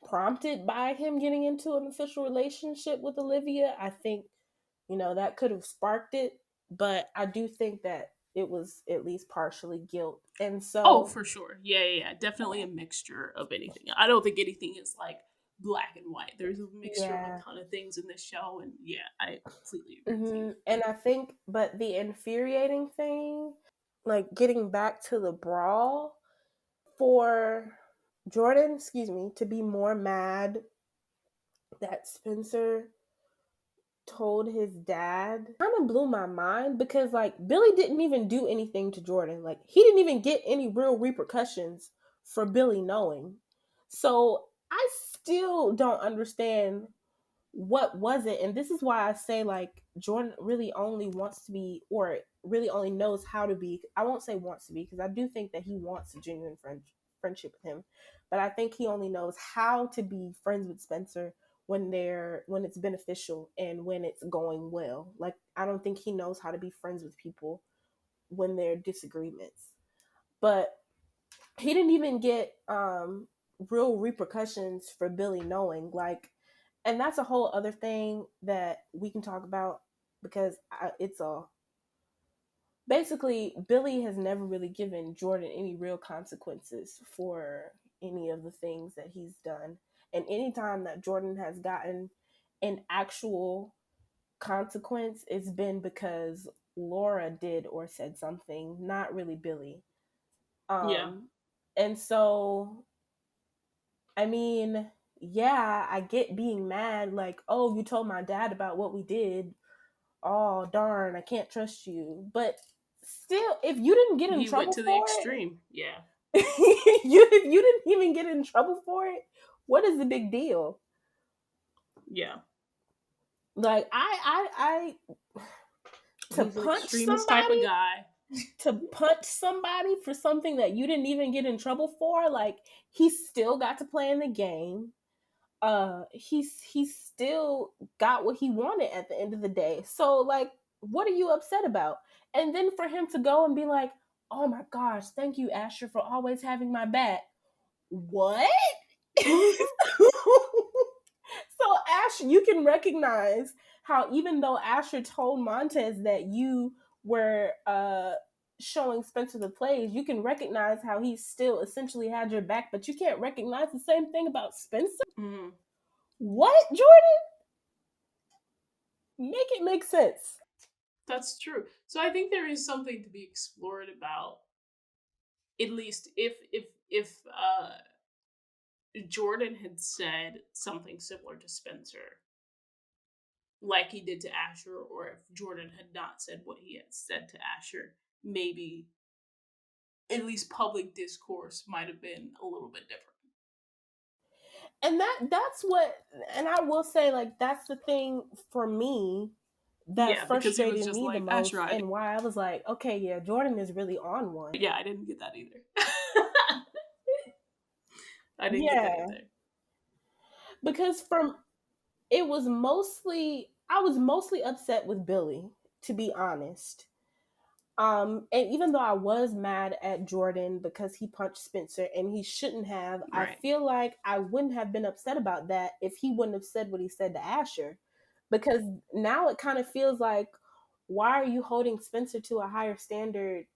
prompted by him getting into an official relationship with Olivia, I think, that could have sparked it. But I do think that it was at least partially guilt. And Oh, so, for sure. Yeah, yeah, yeah. Definitely a mixture of anything. I don't think anything is like black and white. There's a mixture of a yeah. ton of things in this show, and yeah, I completely agree with you. And I think, but the infuriating thing, like getting back to the brawl, for Jordan, excuse me, to be more mad that Spencer told his dad kind of blew my mind, because like Billy didn't even do anything to Jordan. Like he didn't even get any real repercussions for Billy knowing. So I still don't understand what was it. And this is why I say like Jordan really only wants to be, or really only knows how to be. I won't say wants to be, because I do think that he wants a genuine friendship with him, but I think he only knows how to be friends with Spencer when it's beneficial and when it's going well. Like I don't think he knows how to be friends with people when there are disagreements. But he didn't even get real repercussions for Billy knowing, like, and that's a whole other thing that we can talk about, because it's a basically Billy has never really given Jordan any real consequences for any of the things that he's done. And anytime that Jordan has gotten an actual consequence, it's been because Laura did or said something, not really Billy. Yeah, Um and so, I mean, yeah, I get being mad, like, oh, you told my dad about what we did. Oh, darn, I can't trust you. But still, if you didn't get in he went trouble to the for extreme. Yeah, it, you didn't even get in trouble for it, what is the big deal? yeah. Like, I to He's an punch extremist type of somebody, guy. to punch somebody for something that you didn't even get in trouble for. Like, he still got to play in the game. He still got what he wanted at the end of the day. So, like, what are you upset about? And then for him to go and be like, oh my gosh, thank you, Asher, for always having my back. What? So Asher, you can recognize how even though Asher told Montez that you were showing Spencer the plays, you can recognize how he still essentially had your back, but you can't recognize the same thing about Spencer. Mm-hmm. What, Jordan? Make it make sense. That's true. So I think there is something to be explored about, at least if Jordan had said something similar to Spencer, like he did to Asher, or if Jordan had not said what he had said to Asher, maybe at least public discourse might have been a little bit different. And that's what, and I will say, like, that's the thing for me that Because he was frustrated just me the like, most, Asher, and why I was like, okay, yeah, Jordan is really on one. yeah, I didn't get that either. I didn't get that Yeah, either. because from it was mostly I was mostly upset with Billy, to be honest. And even though I was mad at Jordan because he punched Spencer and he shouldn't have, I Right. feel like I wouldn't have been upset about that if he wouldn't have said what he said to Asher. Because now it kind of feels like, why are you holding Spencer to a higher standard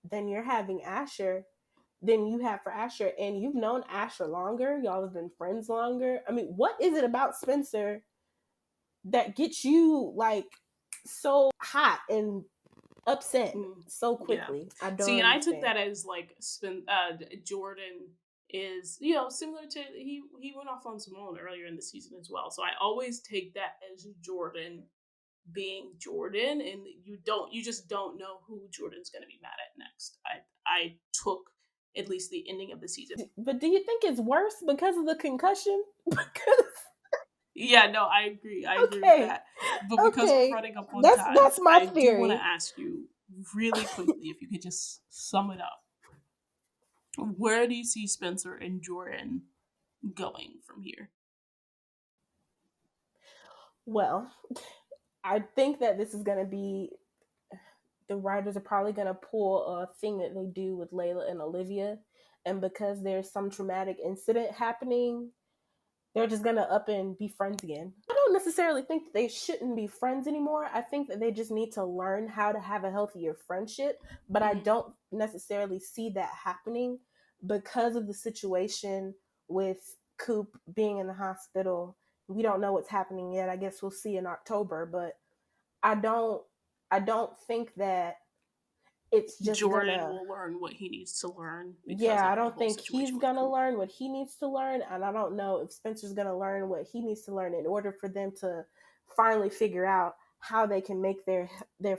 than you're having Asher, than you have for Asher? And you've known Asher longer, y'all have been friends longer. I mean, what is it about Spencer that gets you like so hot and upset so Yeah. quickly? I don't See, and I took understand. that as like Jordan is, similar to he went off on Simone earlier in the season as well. So I always take that as Jordan being Jordan, and you just don't know who Jordan's going to be mad at next. I took at least the ending of the season. But do you think it's worse because of the concussion? Because Yeah, no, I agree with okay, that. But because we're okay, running up on time, that's my I do want to theory. ask you really quickly if you could just sum it up. Where do you see Spencer and Jordan going from here? Well, I think that this is going to be, the writers are probably going to pull a thing that they do with Layla and Olivia, and because there's some traumatic incident happening, they're just gonna up and be friends again. I don't necessarily think that they shouldn't be friends anymore. I think that they just need to learn how to have a healthier friendship. But I Mm-hmm. don't necessarily see that happening because of the situation with Coop being in the hospital. We don't know what's happening yet. I guess we'll see in October. But I don't I don't think that it's just Jordan gonna, will learn what he needs to learn because yeah, of I the don't whole think situation he's with gonna Coop. learn what he needs to learn, and I don't know if Spencer's gonna learn what he needs to learn in order for them to finally figure out how they can make their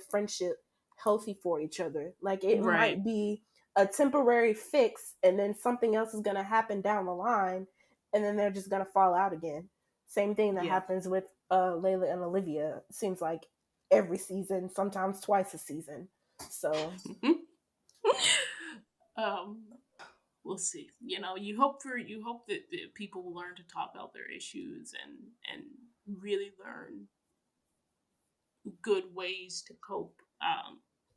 friendship healthy for each other. Like, it Right. might be a temporary fix, and then something else is gonna happen down the line, and then they're just gonna fall out again. Same thing that Yeah. happens with Layla and Olivia. Seems like every season, sometimes twice a season. So um, we'll see. You hope that people will learn to talk about their issues and really learn good ways to cope.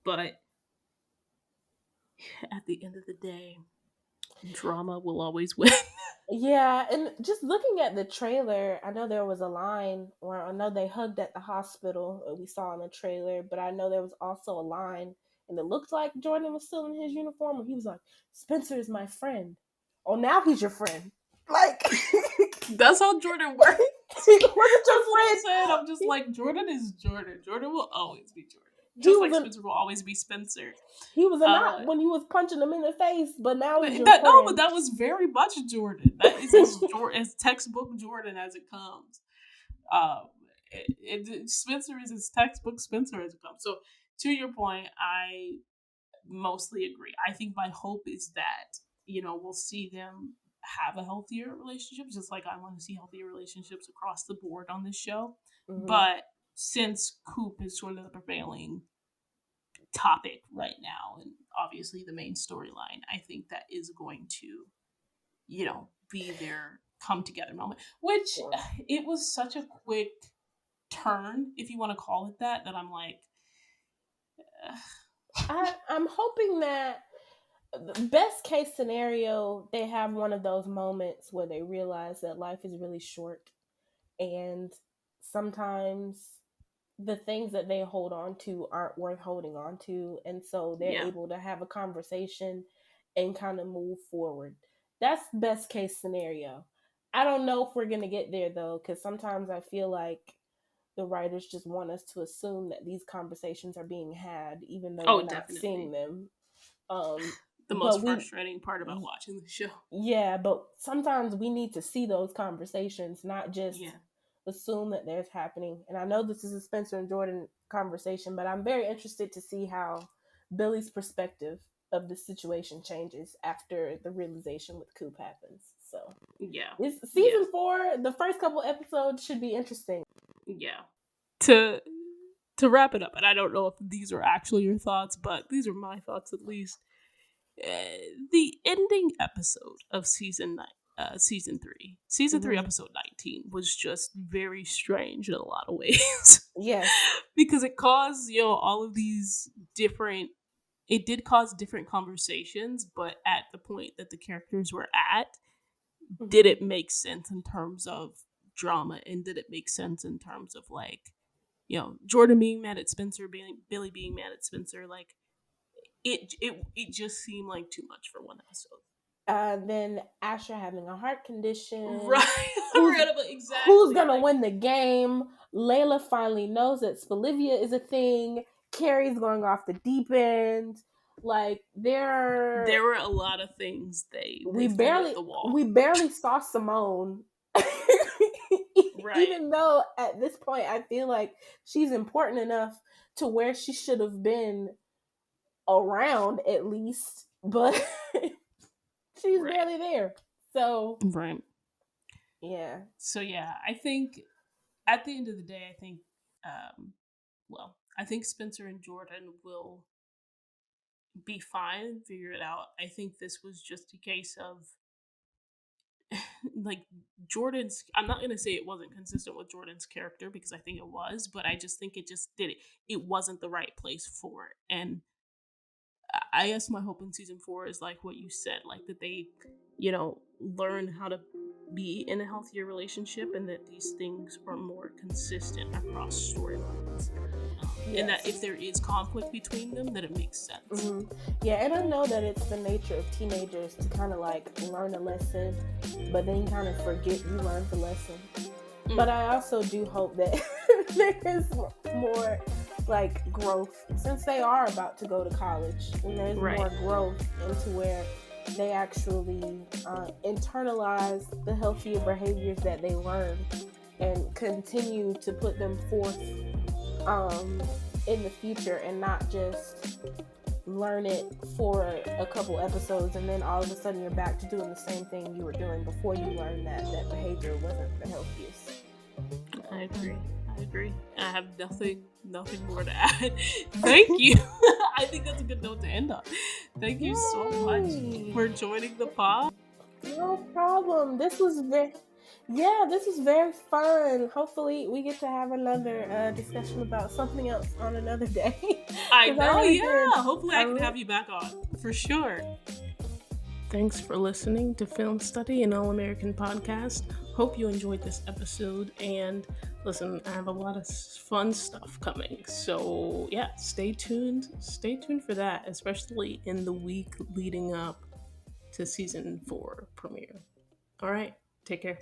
But at the end of the day, drama will always win. yeah, and just looking at the trailer, I know there was a line where I know they hugged at the hospital, we saw in the trailer, but I know there was also a line, and it looked like Jordan was still in his uniform, where he was like, "Spencer is my friend." Oh, now he's your friend. Like, That's how Jordan works. he That's wasn't your what I'm friend. saying. I'm just like, Jordan is Jordan. Jordan will always be Jordan. He Just was like an Spencer will always be Spencer. he was a Uh, knot when you was punching him in the face, but now he's your that no, but friend. that was very much Jordan. That is as textbook Jordan as it comes. Um, Spencer is as textbook Spencer as it comes. So to your point, I mostly agree. I think my hope is that we'll see them have a healthier relationship, just like I want to see healthier relationships across the board on this show. Hmm. But since Coop is sort of the prevailing topic right now, and obviously the main storyline, I think that is going to, be their come together moment, which it was such a quick turn, if you want to call it that I'm like, I'm hoping that best case scenario, they have one of those moments where they realize that life is really short, and sometimes the things that they hold on to aren't worth holding on to, and so they're able to have a conversation and kind of move forward. That's best case scenario. I don't know if we're gonna get there though, because sometimes I feel like the writers just want us to assume that these conversations are being had, even though we're not seeing them. The most frustrating part about watching the show. Yeah, but sometimes we need to see those conversations, not just assume that they're happening. And I know this is a Spencer and Jordan conversation, but I'm very interested to see how Billy's perspective of the situation changes after the realization with Coop happens. So this season 4, the first couple episodes should be interesting. Yeah. To wrap it up, and I don't know if these are actually your thoughts, but these are my thoughts at least. The ending episode of season 3, episode 19 was just very strange in a lot of ways. Yes. Because it caused, all of these different, it did cause different conversations, but at the point that the characters were at, did it make sense in terms of drama, and did it make sense in terms of like, Jordan being mad at Spencer, Billy being mad at Spencer, like it just seemed like too much for one episode. Then Asher having a heart condition. Right. Exactly. Who's gonna win the game? Layla finally knows that Spolivia is a thing. Carrie's going off the deep end. Like there were a lot of things we barely at the wall. We barely saw Simone. Right. Even though at this point I feel like she's important enough to where she should have been around at least, but she's barely there. So yeah. So I think at the end of the day, I think Spencer and Jordan will be fine, figure it out. I think this was just a case of like Jordan's, I'm not going to say it wasn't consistent with Jordan's character, because I think it was, but I just think it wasn't the right place for it. And I guess my hope in season 4 is like what you said, like that they, learn how to be in a healthier relationship, and that these things are more consistent across storylines. And that if there is conflict between them, that it makes sense. Mm-hmm. Yeah, and I know that it's the nature of teenagers to kind of like learn a lesson, but then you kind of forget you learned the lesson. Mm. But I also do hope that there is more like growth, since they are about to go to college, and there's more growth into where they actually internalize the healthier behaviors that they learn and continue to put them forth in the future, and not just learn it for a couple episodes and then all of a sudden you're back to doing the same thing you were doing before you learned that behavior wasn't the healthiest. I agree. I have nothing more to add. Thank you. I think that's a good note to end on. Thank you so much for joining the pod. No problem. This was very fun. Hopefully we get to have another discussion about something else on another day. I know, hopefully I can have you back on, for sure. Thanks for listening to Film Study, an All-American podcast. Hope you enjoyed this episode, and listen, I have a lot of fun stuff coming. So stay tuned. Stay tuned for that, especially in the week leading up to season 4 premiere. All right, take care.